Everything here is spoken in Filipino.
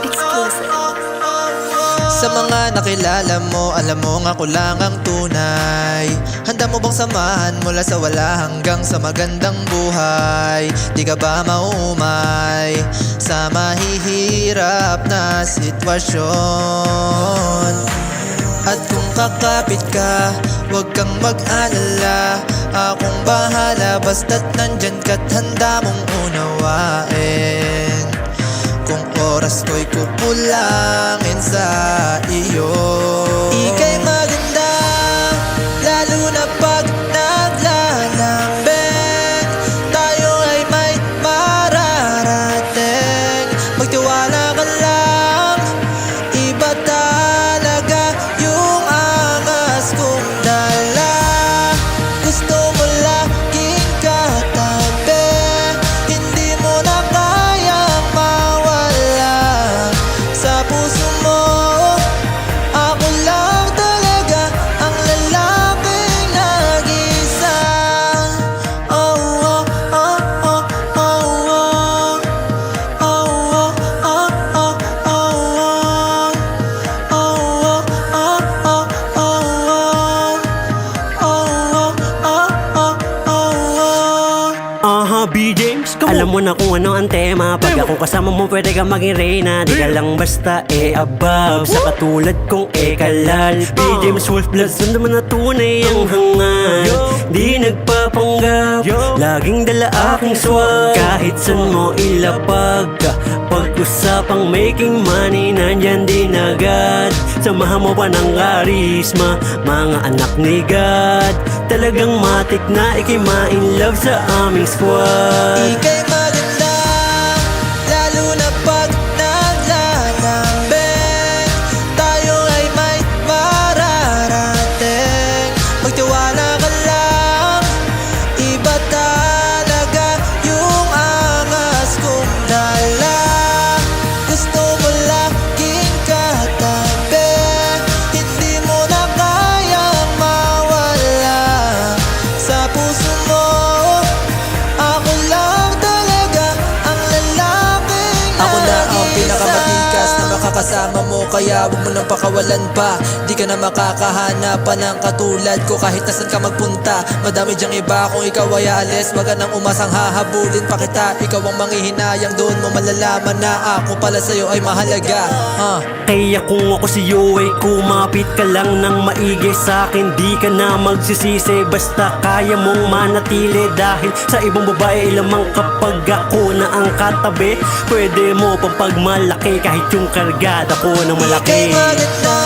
Exclusive. Sa mga nakilala mo, alam mo nga ako lang ang tunay. Handa mo bang samahan mula sa wala hanggang sa magandang buhay? Di ka ba maumay sa mahihirap na sitwasyon? At kung kakapit ka, huwag kang mag-alala. Akong bahala basta't nandyan ka't handa mong unawain. Kung oras ko'y kupulangin sa iyo, ika'y maganda, lalo na pag naglalambing. Tayo ay may mararating. Magtiwala ka lang, iba talaga yung angas kong dala. Gusto mo laging katabi, hindi mo na kayang mawala sa puso mo. Ako lang talaga ang lalaking nag-isa. Oh, oh, oh, oh, oh, oh. Oh, oh, oh, oh, oh, oh. Oh, oh, oh, oh, oh, oh. Aha, B-James, alam mo na kung ano ang tema. Pag ako kasama mo, pwede ka maging reyna. Di ka lang basta above sa katulad kong kalal. B-James Wolfblood, sundan mo na tunay ang hangad. Di nagpapanggap, laging dala aking swag. Kahit san mo ilapag, pag-usapang making money, nandyan din agad. Samahan mo pa ng karisma, mga anak ni God. Talagang matik na ikay ma-in love sa aming squad. Ika'y maganda, lalo na pag naglalambing. Tayo ay may mararating. Magtiwala ka lang, iba talaga yung angas kong dala. Gusto mo laging katabi, hindi mo na kayang mawala sa puso mo. Ako lang talaga ang lalaking Ako na ang nag-isa. pinakamatikas na makakasama mo, kaya huwag mo nang pakawalan pa. Di ka na makakahanapan ng katulad ko kahit nasan ka magpunta. Madami dyang iba, kung ikaw ay aalis, wag ka nang umasang hahabulin pa kita. Ikaw ang manghihinayang, doon mo malalaman na ako pala sa'yo ay mahalaga. Kaya kung ako si ay kumapit ka lang ng maigi sa'kin, di ka na magsisisi basta kaya mong manatili. Dahil sa ibang babae lamang kapag ako na ang katabi, pwede mo pang pagmalaki kahit yung kargada ko na malaki. Ika'y maganda,